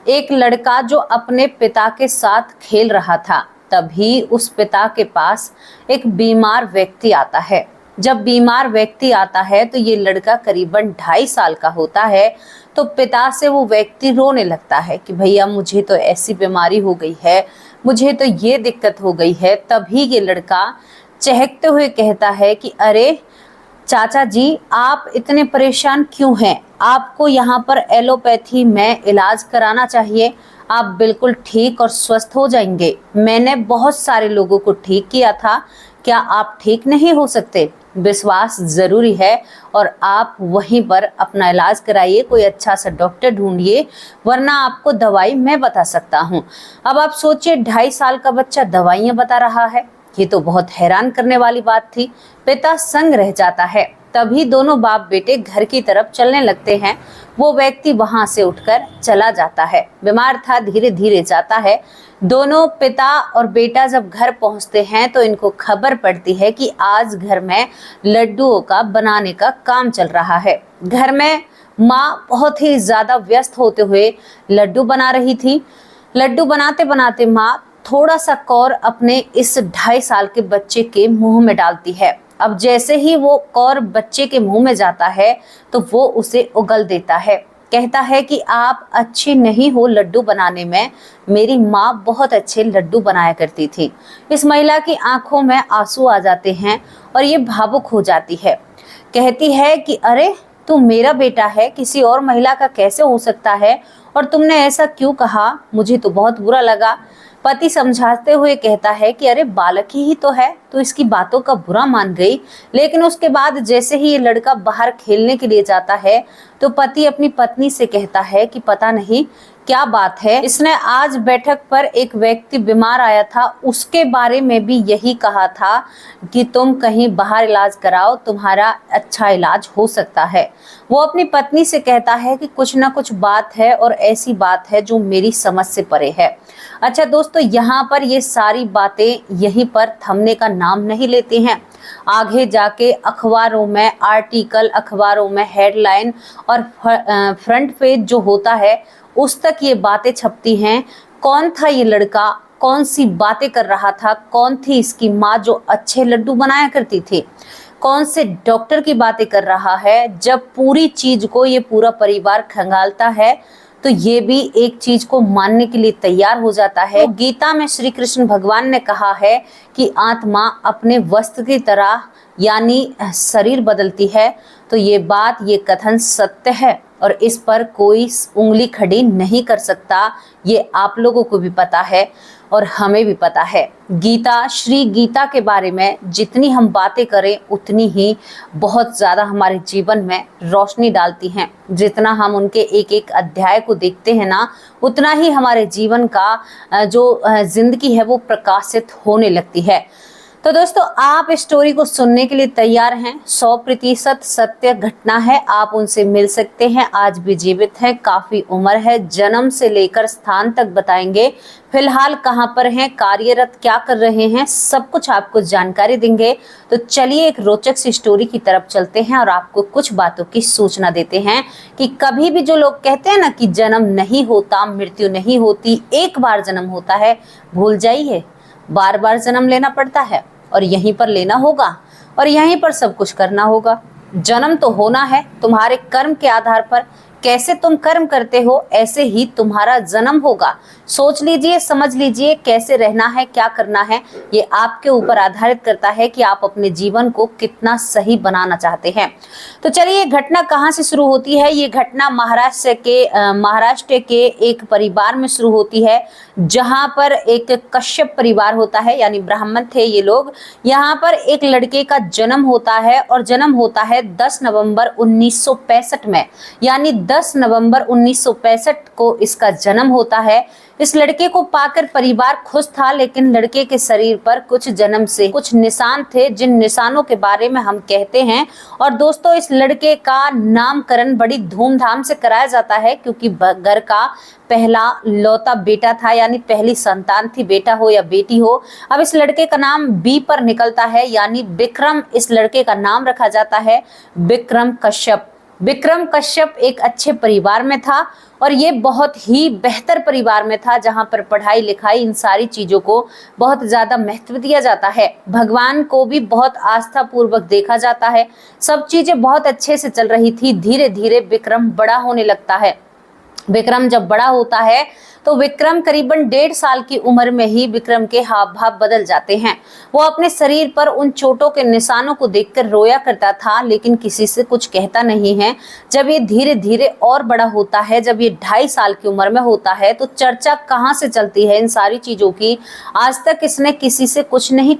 एक लड़का जो अपने पिता के साथ खेल रहा था, तभी उस पिता के पास एक बीमार व्यक्ति आता है। जब बीमार व्यक्ति आता है तो ये लड़का करीबन 2.5 साल का होता है। तो पिता से वो व्यक्ति रोने लगता है कि भैया मुझे तो ऐसी बीमारी हो गई है, मुझे तो ये दिक्कत हो गई है। तभी ये लड़का चहकते हुए कहता है कि अरे चाचा जी, आप इतने परेशान क्यों हैं? आपको यहाँ पर एलोपैथी में इलाज कराना चाहिए, आप बिल्कुल ठीक और स्वस्थ हो जाएंगे। मैंने बहुत सारे लोगों को ठीक किया था, क्या आप ठीक नहीं हो सकते? विश्वास जरूरी है और आप वहीं पर अपना इलाज कराइए, कोई अच्छा सा डॉक्टर ढूंढिए, वरना आपको दवाई मैं बता सकता हूँ। अब आप सोचिए, 2.5 साल का बच्चा दवाइयाँ बता रहा है, ये तो बहुत हैरान करने वाली बात थी। पिता संग रह जाता है। तभी दोनों बाप बेटे घर की तरफ चलने लगते हैं। वो व्यक्ति वहां से उठकर चला जाता है। बीमार था, धीरे धीरे जाता है। दोनों पिता और बेटा जब घर पहुंचते हैं तो इनको खबर पड़ती है कि आज घर में लड्डुओं का बनाने का काम चल रहा है। घर में माँ बहुत ही ज्यादा व्यस्त होते हुए लड्डू बना रही थी। लड्डू बनाते बनाते माँ थोड़ा सा कौर अपने इस 2.5 साल के बच्चे के मुंह में डालती है। अब जैसे ही वो कौर बच्चे के मुंह में जाता है तो वो उसे उगल देता है। कहता है कि आप अच्छी नहीं हो लड्डू बनाने में, मेरी माँ बहुत अच्छे लड्डू बनाया करती थी। इस महिला की आंखों में आंसू आ जाते हैं और ये भावुक हो जाती है। कहती है कि अरे तू मेरा बेटा है, किसी और महिला का कैसे हो सकता है, और तुमने ऐसा क्यों कहा? मुझे तो बहुत बुरा लगा। पति समझाते हुए कहता है कि अरे बालक ही तो है, तो इसकी बातों का बुरा मान गई। लेकिन उसके बाद जैसे ही ये लड़का बाहर खेलने के लिए जाता है तो पति अपनी पत्नी से कहता है कि पता नहीं क्या बात है, इसने आज बैठक पर एक व्यक्ति बीमार आया था, उसके बारे में भी यही कहा था कि तुम कहीं बाहर इलाज कराओ, तुम्हारा अच्छा इलाज हो सकता है। वो अपनी पत्नी से कहता है कि कुछ ना कुछ बात है और ऐसी बात है जो मेरी समझ से परे है। अच्छा दोस्तों, यहाँ पर ये सारी बातें यहीं पर थमने का नाम नहीं लेती हैं। आगे जाके अखबारों में आर्टिकल, अखबारों में हेडलाइन और फ्रंट पेज जो होता है उस तक ये बातें छपती हैं। कौन था ये लड़का, कौन सी बातें कर रहा था, कौन थी इसकी माँ जो अच्छे लड्डू बनाया करती थी, कौन से डॉक्टर की बातें कर रहा है। जब पूरी चीज को ये पूरा परिवार खंगालता है तो ये भी एक चीज को मानने के लिए तैयार हो जाता है। तो गीता में श्री कृष्ण भगवान ने कहा है कि आत्मा अपने वस्त्र की तरह यानी शरीर बदलती है। तो ये बात, ये कथन सत्य है और इस पर कोई उंगली खड़ी नहीं कर सकता। ये आप लोगों को भी पता है और हमें भी पता है। गीता, श्री गीता के बारे में जितनी हम बातें करें उतनी ही बहुत ज़्यादा हमारे जीवन में रोशनी डालती हैं। जितना हम उनके एक एक अध्याय को देखते हैं ना, उतना ही हमारे जीवन का जो जिंदगी है वो प्रकाशित होने लगती है। तो दोस्तों, आप इस स्टोरी को सुनने के लिए तैयार हैं? 100% सत्य घटना है, आप उनसे मिल सकते हैं, आज भी जीवित हैं, काफी उम्र है, जन्म से लेकर स्थान तक बताएंगे, फिलहाल कहाँ पर हैं, कार्यरत क्या कर रहे हैं, सब कुछ आपको जानकारी देंगे। तो चलिए एक रोचक सी स्टोरी की तरफ चलते हैं और आपको कुछ बातों की सूचना देते हैं कि कभी भी जो लोग कहते हैं ना कि जन्म नहीं होता, मृत्यु नहीं होती, एक बार जन्म होता है, भूल जाइए, बार बार जन्म लेना पड़ता है और यहीं पर लेना होगा और यहीं पर सब कुछ करना होगा। जन्म तो होना है, तुम्हारे कर्म के आधार पर, कैसे तुम कर्म करते हो ऐसे ही तुम्हारा जन्म होगा। सोच लीजिए, समझ लीजिए, कैसे रहना है, क्या करना है, ये आपके ऊपर आधारित करता है कि आप अपने जीवन को कितना सही बनाना चाहते हैं। तो चलिए, ये घटना कहाँ से शुरू होती है? ये घटना महाराष्ट्र के एक परिवार में शुरू होती है, जहां पर एक कश्यप परिवार होता है, यानी ब्राह्मण थे ये लोग। यहाँ पर एक लड़के का जन्म होता है और जन्म होता है 10 नवंबर 1965 में, यानी 10 नवंबर 1965 को इसका जन्म होता है। इस लड़के को पाकर परिवार खुश था, लेकिन लड़के के शरीर पर कुछ जन्म से कुछ निशान थे, जिन निशानों के बारे में हम कहते हैं। और दोस्तों, इस लड़के का नामकरण बड़ी धूमधाम से कराया जाता है, क्योंकि घर का पहला लौता बेटा था, यानी पहली संतान थी, बेटा हो या बेटी हो। अब इस लड़के का नाम बी पर निकलता है, यानी विक्रम इस लड़के का नाम रखा जाता है, विक्रम कश्यप। विक्रम कश्यप एक अच्छे परिवार में था और ये बहुत ही बेहतर परिवार में था, जहां पर पढ़ाई लिखाई इन सारी चीजों को बहुत ज्यादा महत्व दिया जाता है। भगवान को भी बहुत आस्था पूर्वक देखा जाता है। सब चीजें बहुत अच्छे से चल रही थी। धीरे धीरे विक्रम बड़ा होने लगता है। विक्रम जब बड़ा होता है तो विक्रम करीबन 1.5 साल की उम्र में ही विक्रम के हाव भाव बदल जाते हैं। वो अपने शरीर पर उन चोटों के निशानों को देखकर रोया करता था, लेकिन किसी से कुछ कहता नहीं है। जब ये धीरे धीरे और बड़ा होता है, जब ये 2.5 साल की उम्र में होता है, तो चर्चा कहाँ से चलती है इन सारी चीजों की। आज तक इसने किसी से कुछ नहीं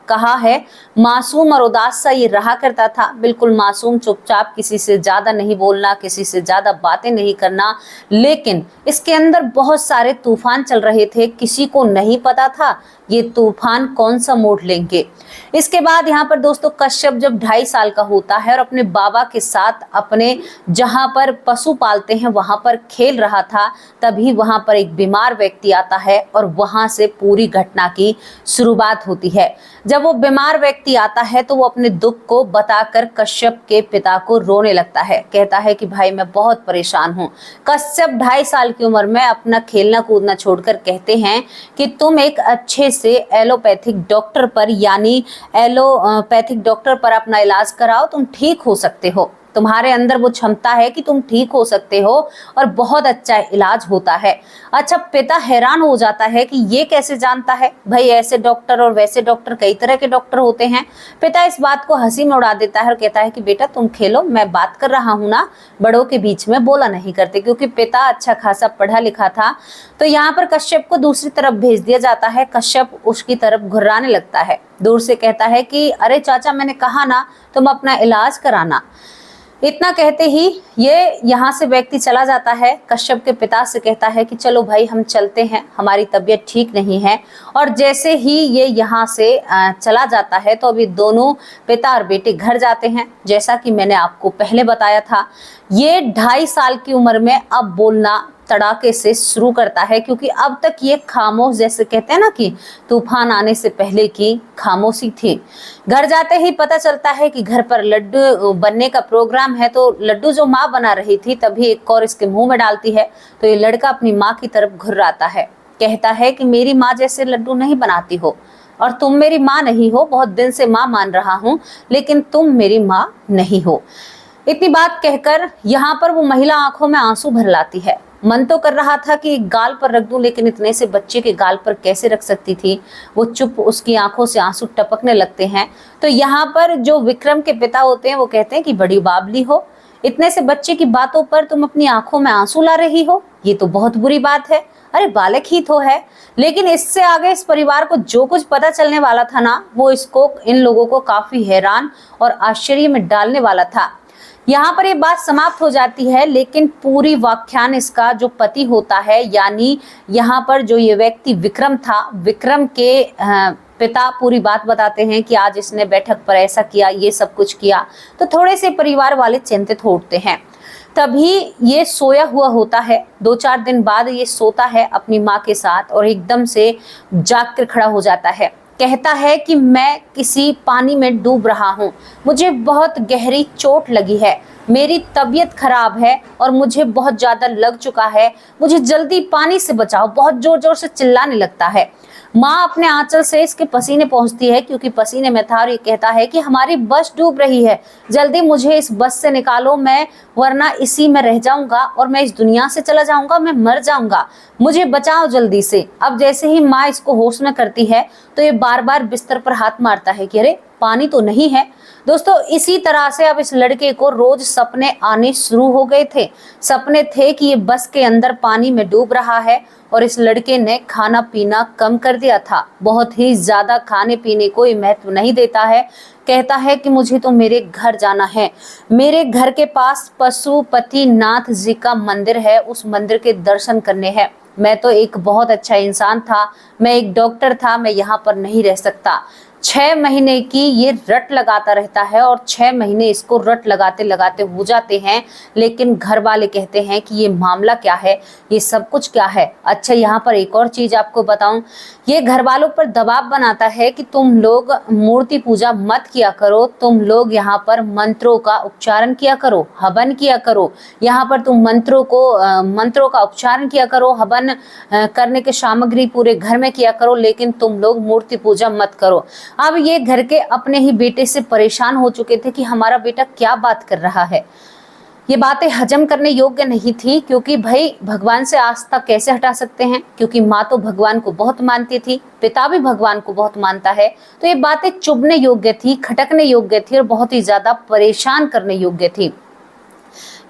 कहा है। मासूम और उदास सा ये रहा करता था, बिल्कुल मासूम, चुपचाप, किसी से ज्यादा नहीं बोलना, किसी से ज्यादा बातें नहीं करना। लेकिन इसके अंदर बहुत सारे तूफान चल रहे थे। किसी को नहीं पता था ये तूफान कौन सा मोड़ लेंगे। इसके बाद यहाँ पर दोस्तों कश्यप जब 2.5 साल का होता है और अपने बाबा के साथ अपने जहाँ पर पशु पालते हैं वहां पर खेल रहा था, तभी वहां पर एक बीमार व्यक्ति आता है और वहां से पूरी घटना की शुरुआत होती है। जब वो बीमार व्यक्ति आता है तो वो अपने दुख को बताकर कश्यप के पिता को रोने लगता है। कहता है कि भाई मैं बहुत परेशान हूँ। कश्यप 2.5 साल की उम्र में अपना खेलना कूदना छोड़कर कहते हैं कि तुम एक अच्छे से एलोपैथिक डॉक्टर पर यानी एलोपैथिक डॉक्टर पर अपना इलाज कराओ, तुम ठीक हो सकते हो। तुम्हारे अंदर वो क्षमता है कि तुम ठीक हो सकते हो और बहुत अच्छा इलाज होता है। अच्छा, पिता हैरान हो जाता है कि ये कैसे जानता है। भाई ऐसे डॉक्टर और वैसे डॉक्टर, कई तरह के डॉक्टर होते हैं। पिता इस बात को हंसी में उड़ा देता है और कहता है कि बेटा तुम खेलो, मैं बात कर रहा हूँ ना, बड़ों के बीच में बोला नहीं करते। क्योंकि पिता अच्छा खासा पढ़ा लिखा था। तो यहाँ पर कश्यप को दूसरी तरफ भेज दिया जाता है। कश्यप उसकी तरफ घुर्राने लगता है, दूर से कहता है कि अरे चाचा, मैंने कहा ना तुम अपना इलाज कराना। इतना कहते ही ये यहाँ से व्यक्ति चला जाता है। कश्यप के पिता से कहता है कि चलो भाई हम चलते हैं, हमारी तबीयत ठीक नहीं है। और जैसे ही ये यहाँ से चला जाता है तो अभी दोनों पिता और बेटे घर जाते हैं। जैसा कि मैंने आपको पहले बताया था, ये 2.5 साल की उम्र में अब बोलना तड़ाके से शुरू करता है, क्योंकि अब तक ये खामोश, जैसे कहते हैं ना कि तूफान आने से पहले की खामोशी थी। घर जाते ही पता चलता है कि घर पर लड्डू बनने का प्रोग्राम है। तो लड्डू जो माँ बना रही थी तभी एक और इसके मुंह में डालती है। तो ये लड़का अपनी माँ की तरफ घुर्राता है, कहता है कि मेरी माँ जैसे लड्डू नहीं बनाती हो और तुम मेरी माँ नहीं हो। बहुत दिन से माँ मान रहा हूँ, लेकिन तुम मेरी माँ नहीं हो। इतनी बात कहकर यहाँ पर वो महिला आंखों में आंसू भर लाती है। मन तो कर रहा था कि गाल पर रख दूं, लेकिन इतने से बच्चे के गाल पर कैसे रख सकती थी। वो चुप, उसकी आंखों से आंसू टपकने लगते हैं। तो यहाँ पर जो विक्रम के पिता होते हैं वो कहते हैं कि बड़ी बावली हो, इतने से बच्चे की बातों पर तुम अपनी आंखों में आंसू ला रही हो, ये तो बहुत बुरी बात है। अरे बालक ही तो है। लेकिन इससे आगे इस परिवार को जो कुछ पता चलने वाला था ना, वो इन लोगों को काफी हैरान और आश्चर्य में डालने वाला था। यहाँ पर ये बात समाप्त हो जाती है, लेकिन पूरी व्याख्यान इसका जो पति होता है, यानी यहाँ पर जो ये व्यक्ति विक्रम था, विक्रम के पिता पूरी बात बताते हैं कि आज इसने बैठक पर ऐसा किया, ये सब कुछ किया। तो थोड़े से परिवार वाले चिंतित हो उठते हैं। तभी ये सोया हुआ होता है। 2-4 दिन बाद ये सोता है अपनी माँ के साथ और एकदम से जाग कर खड़ा हो जाता है। कहता है कि मैं किसी पानी में डूब रहा हूँ, मुझे बहुत गहरी चोट लगी है, मेरी तबीयत खराब है और मुझे बहुत ज़्यादा लग चुका है, मुझे जल्दी पानी से बचाओ। बहुत जोर जोर से चिल्लाने लगता है। माँ अपने आंचल से इसके पसीने पहुँचती है, क्योंकि पसीने में था, और ये कहता है कि हमारी बस डूब रही है, जल्दी मुझे इस बस से निकालो, मैं वरना इसी में रह जाऊंगा और मैं इस दुनिया से चला जाऊंगा, मैं मर जाऊंगा, मुझे बचाओ जल्दी से। अब जैसे ही माँ इसको होश में करती है तो ये बार बार बिस्तर पर हाथ मारता है कि अरे पानी तो नहीं है। दोस्तों, इसी तरह से अब इस लड़के को रोज सपने आने शुरू हो गए थे। सपने थे कि ये बस के अंदर पानी में डूब रहा है और इस लड़के ने खाना पीना कम कर दिया था। बहुत ही ज्यादा खाने पीने को महत्व नहीं देता है। कहता है कि मुझे तो मेरे घर जाना है, मेरे घर के पास पशुपतिनाथ जी का मंदिर है, उस मंदिर के दर्शन करने हैं। मैं तो एक बहुत अच्छा इंसान था, मैं एक डॉक्टर था, मैं यहाँ पर नहीं रह सकता। 6 महीने की ये रट लगाता रहता है और 6 महीने इसको रट लगाते लगाते हो जाते हैं। लेकिन घर वाले कहते हैं कि ये मामला क्या है, ये सब कुछ क्या है। अच्छा, यहाँ पर एक और चीज आपको बताऊं, ये घर वालों पर दबाव बनाता है कि तुम लोग मूर्ति पूजा मत किया करो, तुम लोग यहाँ पर मंत्रों का उच्चारण किया करो, हवन किया करो, यहाँ पर तुम मंत्रों का उच्चारण किया करो, हवन करने के सामग्री पूरे घर में किया करो, लेकिन तुम लोग मूर्ति पूजा मत करो। अब ये घर के अपने ही बेटे से परेशान हो चुके थे कि हमारा बेटा क्या बात कर रहा है। ये बातें हजम करने योग्य नहीं थी, क्योंकि भाई भगवान से आस्था कैसे हटा सकते हैं, क्योंकि माँ तो भगवान को बहुत मानती थी, पिता भी भगवान को बहुत मानता है। तो ये बातें चुभने योग्य थी, खटकने योग्य थी और बहुत ही ज्यादा परेशान करने योग्य थी।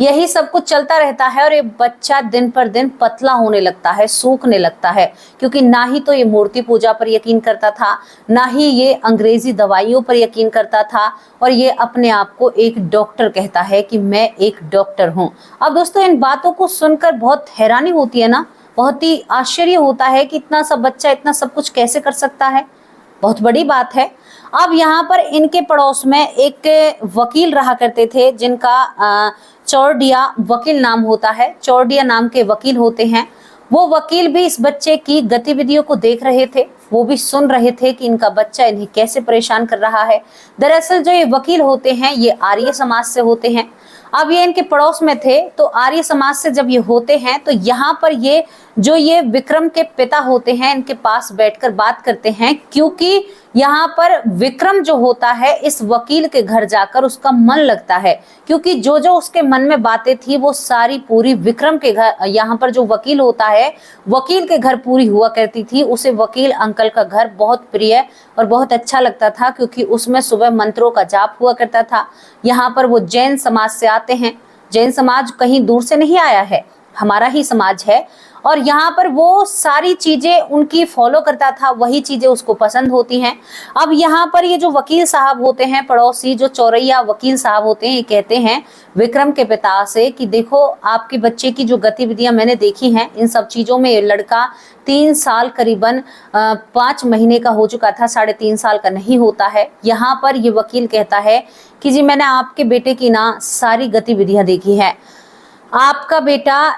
यही सब कुछ चलता रहता है और ये बच्चा दिन पर दिन पतला होने लगता है, सूखने लगता है, क्योंकि ना ही तो ये मूर्ति पूजा पर यकीन करता था, ना ही ये अंग्रेजी दवाइयों पर यकीन करता था, और ये अपने आप को एक डॉक्टर कहता है कि मैं एक डॉक्टर हूँ। अब दोस्तों, इन बातों को सुनकर बहुत हैरानी होती है ना, बहुत ही आश्चर्य होता है कि इतना सा बच्चा इतना सब कुछ कैसे कर सकता है, बहुत बड़ी बात है। अब यहाँ पर इनके पड़ोस में एक वकील रहा करते थे, जिनका चौरडिया वकील नाम होता है, चौरडिया नाम के वकील होते हैं। वो वकील भी इस बच्चे की गतिविधियों को देख रहे थे, वो भी सुन रहे थे कि इनका बच्चा इन्हें कैसे परेशान कर रहा है। दरअसल जो ये वकील होते हैं ये आर्य समाज से होते हैं। अब ये इनके पड़ोस में थे, तो आर्य समाज से जब ये होते हैं तो यहाँ पर ये विक्रम के पिता होते हैं, इनके पास बैठकर बात करते हैं, क्योंकि यहाँ पर विक्रम जो होता है इस वकील के घर जाकर उसका मन लगता है, क्योंकि जो जो उसके मन में बातें थी वो सारी पूरी विक्रम के घर, यहाँ पर जो वकील होता है वकील के घर पूरी हुआ करती थी। उसे वकील अंकल का घर बहुत प्रिय और बहुत अच्छा लगता था, क्योंकि उसमें सुबह मंत्रों का जाप हुआ करता था। यहाँ पर वो जैन समाज से आते हैं, जैन समाज कहीं दूर से नहीं आया है, हमारा ही समाज है, और यहाँ पर वो सारी चीजें उनकी फॉलो करता था, वही चीजें उसको पसंद होती हैं। अब यहाँ पर ये जो वकील साहब होते हैं, पड़ोसी जो चौरैया वकील साहब होते हैं, ये कहते हैं विक्रम के पिता से कि देखो, आपके बच्चे की जो गतिविधियां मैंने देखी हैं, इन सब चीजों में ये लड़का 3 साल करीबन 5 महीने का हो चुका था, 3.5 साल का नहीं होता है। यहाँ पर ये वकील कहता है कि जी मैंने आपके बेटे की ना सारी गतिविधियां देखी हैं। आपका बेटा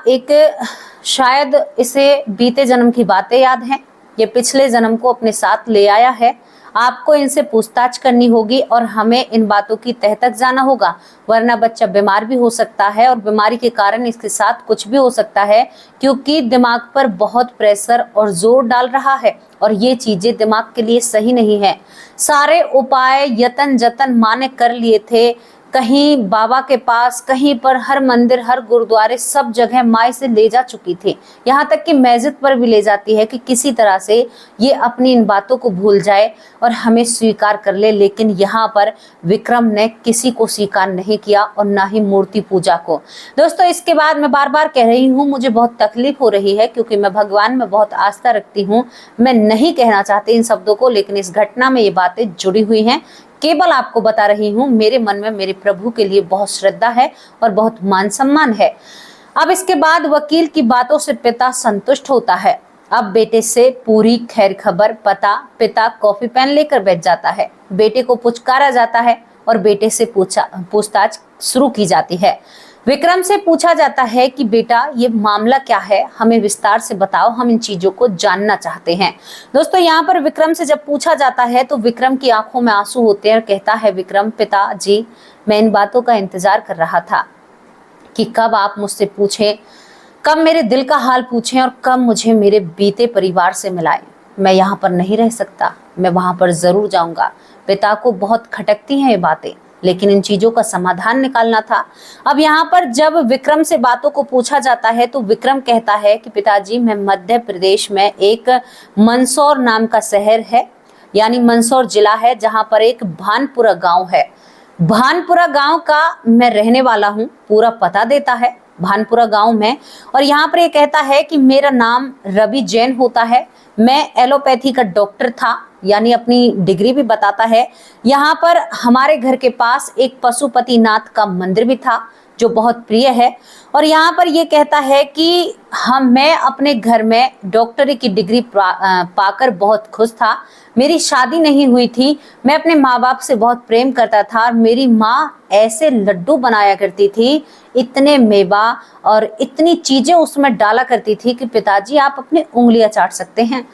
शायद इसे बीते जन्म की बातें याद हैं, ये पिछले जन्म को अपने साथ ले आया है। आपको इनसे पूछताछ करनी होगी और हमें इन बातों की तह तक जाना होगा, वरना बच्चा बीमार भी हो सकता है और बीमारी के कारण इसके साथ कुछ भी हो सकता है, क्योंकि दिमाग पर बहुत प्रेशर और जोर डाल रहा है और ये चीजें दिमाग के लिए सही नहीं है। सारे उपाय यतन जतन माँ ने कर लिए थे, कहीं बाबा के पास, कहीं पर, हर मंदिर, हर गुरुद्वारे, सब जगह माँ इसे ले जा चुकी थी, यहाँ तक कि मस्जिद पर भी ले जाती है कि किसी तरह से ये अपनी इन बातों को भूल जाए और हमें स्वीकार कर ले। लेकिन यहाँ पर विक्रम ने किसी को स्वीकार नहीं किया और ना ही मूर्ति पूजा को। दोस्तों, इसके बाद मैं बार बार कह रही हूँ, मुझे बहुत तकलीफ हो रही है, क्योंकि मैं भगवान में बहुत आस्था रखती हूँ। मैं नहीं कहना चाहती इन शब्दों को, लेकिन इस घटना में ये बातें जुड़ी हुई हैं। केवल आपको बता रही हूँ, मेरे मन में मेरे प्रभु के लिए बहुत श्रद्धा है और बहुत मान सम्मान है। अब इसके बाद वकील की बातों से पिता संतुष्ट होता है। अब बेटे से पूरी खैर खबर पता, पिता कॉफी पेन लेकर बैठ जाता है, बेटे को पुचकारा जाता है और बेटे से पूछताछ शुरू की जाती है। विक्रम से पूछा जाता है कि बेटा ये मामला क्या है, हमें विस्तार से बताओ, हम इन चीजों को जानना चाहते हैं। दोस्तों, यहाँ पर विक्रम से जब पूछा जाता है तो विक्रम की आंखों में आंसू होते हैं और कहता है विक्रम, पिताजी मैं इन बातों का इंतजार कर रहा था कि कब आप मुझसे पूछें, कब मेरे दिल का हाल पूछें और कब मुझे मेरे बीते परिवार से मिलाएं। मैं यहाँ पर नहीं रह सकता, मैं वहां पर जरूर जाऊंगा। पिता को बहुत खटकती हैं ये बातें, लेकिन इन चीजों का समाधान निकालना था। अब यहाँ पर जब विक्रम से बातों को पूछा जाता है तो विक्रम कहता है कि पिताजी मैं मध्य प्रदेश में एक मंदसौर नाम का शहर है, यानी मंदसौर जिला है, जहाँ पर एक भानपुरा गांव है, भानपुरा गांव का मैं रहने वाला हूँ। पूरा पता देता है भानपुरा गांव में, और यहाँ पर ये कहता है कि मेरा नाम रवि जैन होता है, मैं एलोपैथी का डॉक्टर था, यानी अपनी डिग्री भी बताता है। यहाँ पर हमारे घर के पास एक पशुपतिनाथ का मंदिर भी था, जो बहुत प्रिय है। और यहाँ पर ये कहता है कि मैं अपने घर में डॉक्टरी की डिग्री पाकर बहुत खुश था। मेरी शादी नहीं हुई थी। मैं अपने माँ बाप से बहुत प्रेम करता था। मेरी माँ ऐसे लड्डू बनाया करती थी, इतने मेवा और इतनी चीजें उसमें डाला करती थी कि पिताजी आप अपनी उंगलियां चाट सकते हैं।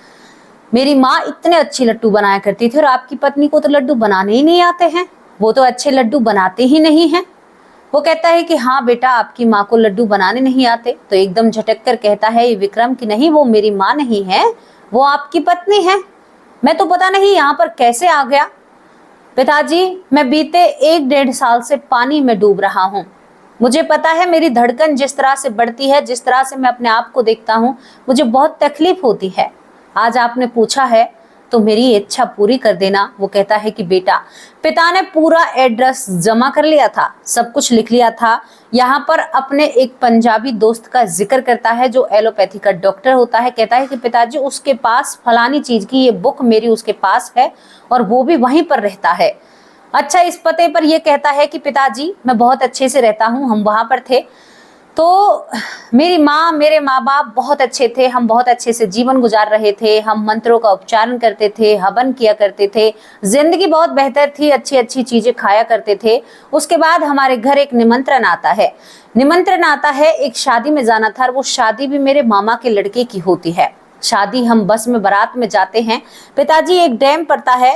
मेरी माँ इतने अच्छे लड्डू बनाया करती थी और आपकी पत्नी को तो लड्डू बनाने ही नहीं आते हैं, वो तो अच्छे लड्डू बनाते ही नहीं हैं। वो कहता है कि हाँ बेटा, आपकी माँ को लड्डू बनाने नहीं आते। तो एकदम झटक कर कहता है ये विक्रम कि नहीं, वो मेरी माँ नहीं है, वो आपकी पत्नी है। मैं तो पता नहीं यहाँ पर कैसे आ गया। पिताजी, मैं बीते 1-1.5 साल से पानी में डूब रहा हूँ। मुझे पता है मेरी धड़कन जिस तरह से बढ़ती है, जिस तरह से मैं अपने आप को देखता हूँ, मुझे बहुत तकलीफ होती है। आज आपने पूछा है तो मेरी इच्छा पूरी कर देना। वो कहता है कि बेटा, पिता ने पूरा एड्रेस जमा कर लिया था, सब कुछ लिख लिया था। यहाँ पर अपने एक पंजाबी दोस्त का जिक्र करता है जो एलोपैथी का डॉक्टर होता है। कहता है कि पिताजी, उसके पास फलानी चीज की ये बुक मेरी उसके पास है और वो भी वहीं पर रहता है। अच्छा, इस पते पर ये कहता है कि पिताजी, मैं बहुत अच्छे से रहता हूँ, हम वहां पर थे तो मेरी माँ, मेरे माँ बाप बहुत अच्छे थे, हम बहुत अच्छे से जीवन गुजार रहे थे। हम मंत्रों का उच्चारण करते थे, हवन किया करते थे, जिंदगी बहुत बेहतर थी, अच्छी अच्छी चीजें खाया करते थे। उसके बाद हमारे घर एक निमंत्रण आता है। एक शादी में जाना था और वो शादी भी मेरे मामा के लड़के की होती है। शादी हम बस में बारात में जाते हैं। पिताजी, एक डैम पड़ता है,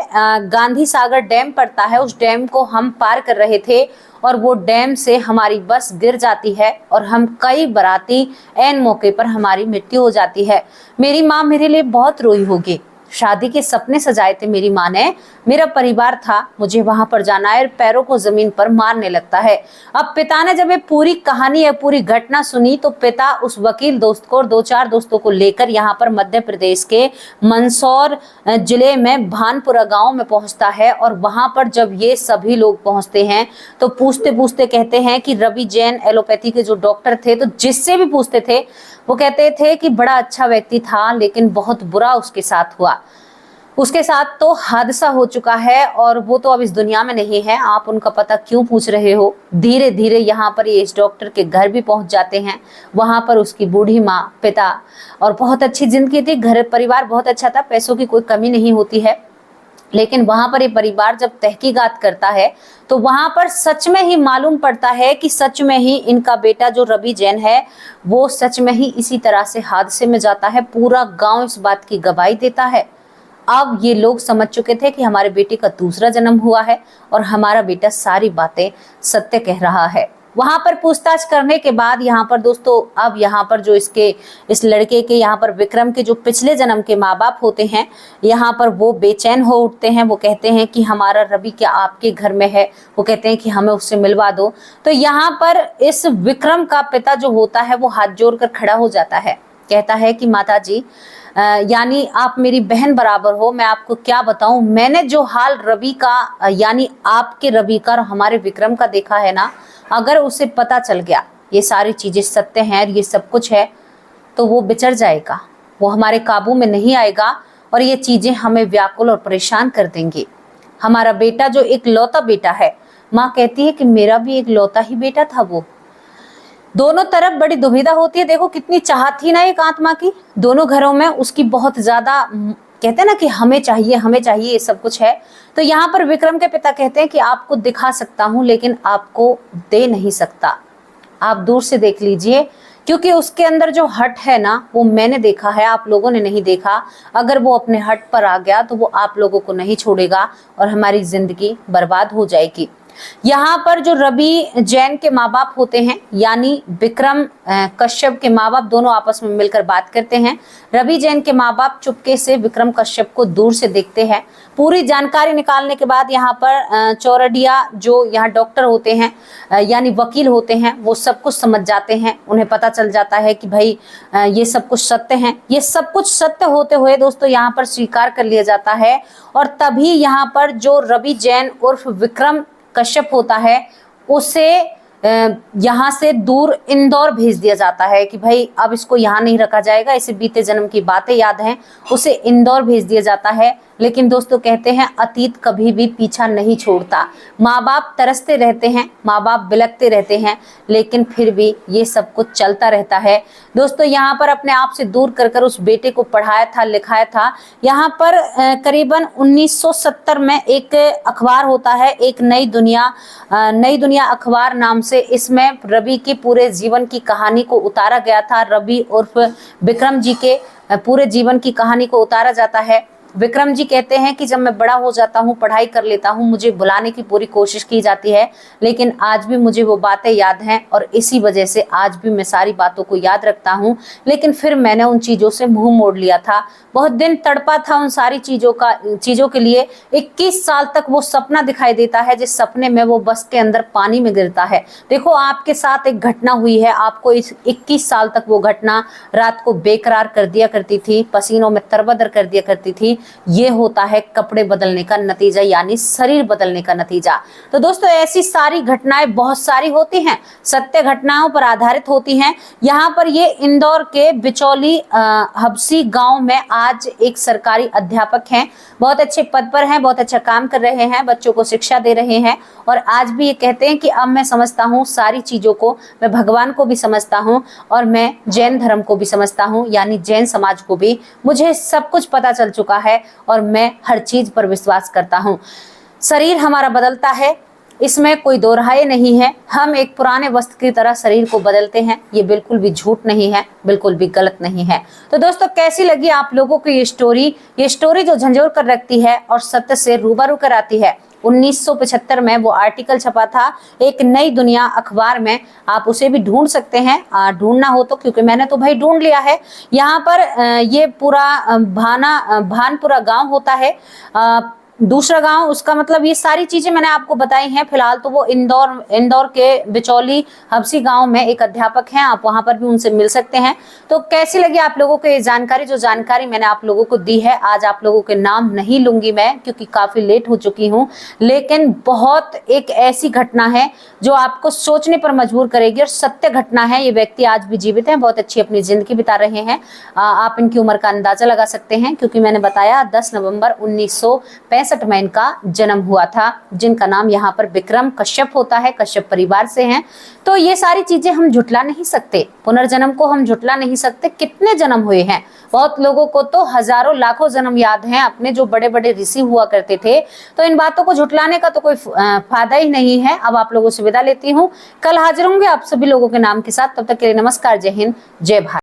गांधी सागर डैम पड़ता है, उस डैम को हम पार कर रहे थे और वो डैम से हमारी बस गिर जाती है और हम कई बाराती ऐन मौके पर हमारी मृत्यु हो जाती है। मेरी माँ मेरे लिए बहुत रोई होगी। शादी के सपने सजाए थे मेरी माँ ने, मेरा परिवार था, मुझे वहां पर जाना है, और पैरों को जमीन पर मारने लगता है। अब पिता ने जब ये पूरी कहानी या पूरी घटना सुनी तो पिता उस वकील दोस्त को और 2-4 दोस्तों को लेकर यहाँ पर मध्य प्रदेश के मंदसौर जिले में भानपुरा गांव में पहुंचता है। और वहां पर जब ये सभी लोग पहुंचते हैं तो पूछते पूछते कहते हैं कि रवि जैन एलोपैथी के जो डॉक्टर थे, तो जिससे भी पूछते थे वो कहते थे कि बड़ा अच्छा व्यक्ति था, लेकिन बहुत बुरा उसके साथ हुआ। उसके साथ तो हादसा हो चुका है और वो तो अब इस दुनिया में नहीं है। आप उनका पता क्यों पूछ रहे हो? धीरे धीरे यहाँ पर ये इस डॉक्टर के घर भी पहुंच जाते हैं। वहां पर उसकी बूढ़ी माँ, पिता और बहुत अच्छी जिंदगी थी, घर परिवार बहुत अच्छा था, पैसों की कोई कमी नहीं होती है। लेकिन वहां पर ये परिवार जब तहकीकात करता है तो वहां पर सच में ही मालूम पड़ता है कि सच में ही इनका बेटा जो रवि जैन है वो सच में ही इसी तरह से हादसे में जाता है। पूरा गांव इस बात की गवाही देता है। अब ये लोग समझ चुके थे कि हमारे बेटे का दूसरा जन्म हुआ है और हमारा बेटा सारी बातें सत्य कह रहा है। वहां पर पूछताछ करने के बाद यहाँ पर दोस्तों, अब यहाँ पर जो इस लड़के के यहाँ पर विक्रम के जो पिछले जन्म के माँ बाप होते हैं, यहाँ पर वो बेचैन हो उठते हैं। वो कहते हैं कि हमारा रवि क्या आपके घर में है? वो कहते हैं कि हमें उससे मिलवा दो। तो यहाँ पर इस विक्रम का पिता जो होता है वो हाथ जोड़कर खड़ा हो जाता है, कहता है कि माता जी, यानी आप मेरी बहन बराबर हो, मैं आपको क्या बताऊं, मैंने जो हाल रवि का यानी आपके रवि का और हमारे विक्रम का देखा है ना, अगर उसे पता चल गया ये सारी चीजें सत्य हैं, ये सब कुछ है, तो वो बिछड़ जाएगा, वो हमारे काबू में नहीं आएगा और ये चीजें हमें व्याकुल और परेशान कर देंगी। हमारा बेटा जो एक लौता बेटा है, माँ कहती है कि मेरा भी एक लौता ही बेटा था। वो दोनों तरफ बड़ी दुविधा होती है। देखो कितनी चाहत थी ना एक आत्मा की, दोनों घरों में उसकी बहुत ज्यादा, कहते हैं ना कि हमें चाहिए ये सब कुछ है। तो यहाँ पर विक्रम के पिता कहते हैं कि आपको दिखा सकता हूँ लेकिन आपको दे नहीं सकता, आप दूर से देख लीजिए, क्योंकि उसके अंदर जो हट है ना वो मैंने देखा है, आप लोगों ने नहीं देखा। अगर वो अपने हट पर आ गया तो वो आप लोगों को नहीं छोड़ेगा और हमारी जिंदगी बर्बाद हो जाएगी। यहाँ पर जो रवि जैन के माँ बाप होते हैं यानी विक्रम कश्यप के माँ बाप, दोनों आपस में मिलकर बात करते हैं। रवि जैन के माँ बाप चुपके से विक्रम कश्यप को दूर से देखते हैं। पूरी जानकारी निकालने के बाद यहाँ पर चौरडिया जो यहाँ डॉक्टर होते हैं यानी वकील होते हैं, वो सब कुछ समझ जाते हैं। उन्हें पता चल जाता है कि भाई ये सब कुछ सत्य है। ये सब कुछ सत्य होते हुए दोस्तों यहाँ पर स्वीकार कर लिया जाता है और तभी यहाँ पर जो रवि जैन उर्फ विक्रम कश्यप होता है उसे यहाँ से दूर इंदौर भेज दिया जाता है कि भाई अब इसको यहाँ नहीं रखा जाएगा, इसे बीते जन्म की बातें याद हैं, उसे इंदौर भेज दिया जाता है। लेकिन दोस्तों कहते हैं अतीत कभी भी पीछा नहीं छोड़ता। माँ बाप तरसते रहते हैं, माँ बाप बिलखते रहते हैं, लेकिन फिर भी ये सब कुछ चलता रहता है। दोस्तों यहाँ पर अपने आप से दूर कर कर उस बेटे को पढ़ाया था, लिखाया था। यहाँ पर करीबन 1970 में एक अखबार होता है, एक नई दुनिया अखबार नाम से, इसमें रवि की पूरे जीवन की कहानी को उतारा गया था। रवि उर्फ विक्रम जी के पूरे जीवन की कहानी को उतारा जाता है। विक्रम जी कहते हैं कि जब मैं बड़ा हो जाता हूँ, पढ़ाई कर लेता हूँ, मुझे भुलाने की पूरी कोशिश की जाती है, लेकिन आज भी मुझे वो बातें याद हैं और इसी वजह से आज भी मैं सारी बातों को याद रखता हूँ। लेकिन फिर मैंने उन चीज़ों से मुंह मोड़ लिया था। बहुत दिन तड़पा था उन सारी चीज़ों के लिए। 21 साल तक वो सपना दिखाई देता है, जिस सपने में वो बस के अंदर पानी में गिरता है। देखो आपके साथ एक घटना हुई है, आपको इस 21 साल तक वो घटना रात को बेकरार कर दिया करती थी, पसीनों में तरबतर कर दिया करती थी। ये होता है कपड़े बदलने का नतीजा, यानी शरीर बदलने का नतीजा। तो दोस्तों ऐसी सारी घटनाएं बहुत सारी होती हैं, सत्य घटनाओं पर आधारित होती हैं। यहाँ पर ये इंदौर के बिचौली हबसी गांव में आज एक सरकारी अध्यापक हैं, बहुत अच्छे पद पर हैं, बहुत अच्छा काम कर रहे हैं, बच्चों को शिक्षा दे रहे हैं और आज भी ये कहते हैं कि अब मैं समझता हूँ सारी चीजों को, मैं भगवान को भी समझता हूँ और मैं जैन धर्म को भी समझता हूँ, यानी जैन समाज को भी। मुझे सब कुछ पता चल चुका है और मैं हर चीज पर विश्वास करता हूं। शरीर हमारा बदलता है, इसमें कोई दो राय नहीं है। हम एक पुराने वस्त्र की तरह शरीर को बदलते हैं, ये बिल्कुल भी झूठ नहीं है, बिल्कुल भी गलत नहीं है। तो दोस्तों कैसी लगी आप लोगों को ये स्टोरी जो झंझोर कर रखती है और सत्य से रूबरू कराती है। 1975 में वो आर्टिकल छपा था एक नई दुनिया अखबार में, आप उसे भी ढूंढ सकते हैं, ढूंढना हो तो, क्योंकि मैंने तो भाई ढूंढ लिया है। यहाँ पर ये पूरा भानपुरा गांव होता है, दूसरा गांव, उसका मतलब ये सारी चीजें मैंने आपको बताई हैं। फिलहाल तो वो इंदौर के बिचौली हबसी गांव में एक अध्यापक हैं, आप वहां पर भी उनसे मिल सकते हैं। तो कैसी लगी आप लोगों को ये जानकारी, जो जानकारी मैंने आप लोगों को दी है। आज आप लोगों के नाम नहीं लूंगी मैं, क्योंकि काफी लेट हो चुकी हूँ, लेकिन बहुत एक ऐसी घटना है जो आपको सोचने पर मजबूर करेगी और सत्य घटना है। ये व्यक्ति आज भी जीवित हैं, बहुत अच्छी अपनी जिंदगी बिता रहे हैं। आप इनकी उम्र का अंदाजा लगा सकते हैं, क्योंकि मैंने बताया 10 नवंबर 1965 में इनका जन्म हुआ था, जिनका नाम यहाँ पर विक्रम कश्यप होता है, कश्यप परिवार से हैं। तो ये सारी चीजें हम झुटला नहीं सकते, पुनर्जन्म को हम झुटला नहीं सकते। कितने जन्म हुए हैं, बहुत लोगों को तो हजारों लाखों जन्म याद हैं अपने, जो बड़े बड़े ऋषि हुआ करते थे। तो इन बातों को झुटलाने का तो कोई फायदा ही नहीं है। अब आप लोगों से विदा लेती हूँ, कल हाजिर होंगे आप सभी लोगों के नाम के साथ। तब तक के लिए नमस्कार, जय हिंद, जय भारत।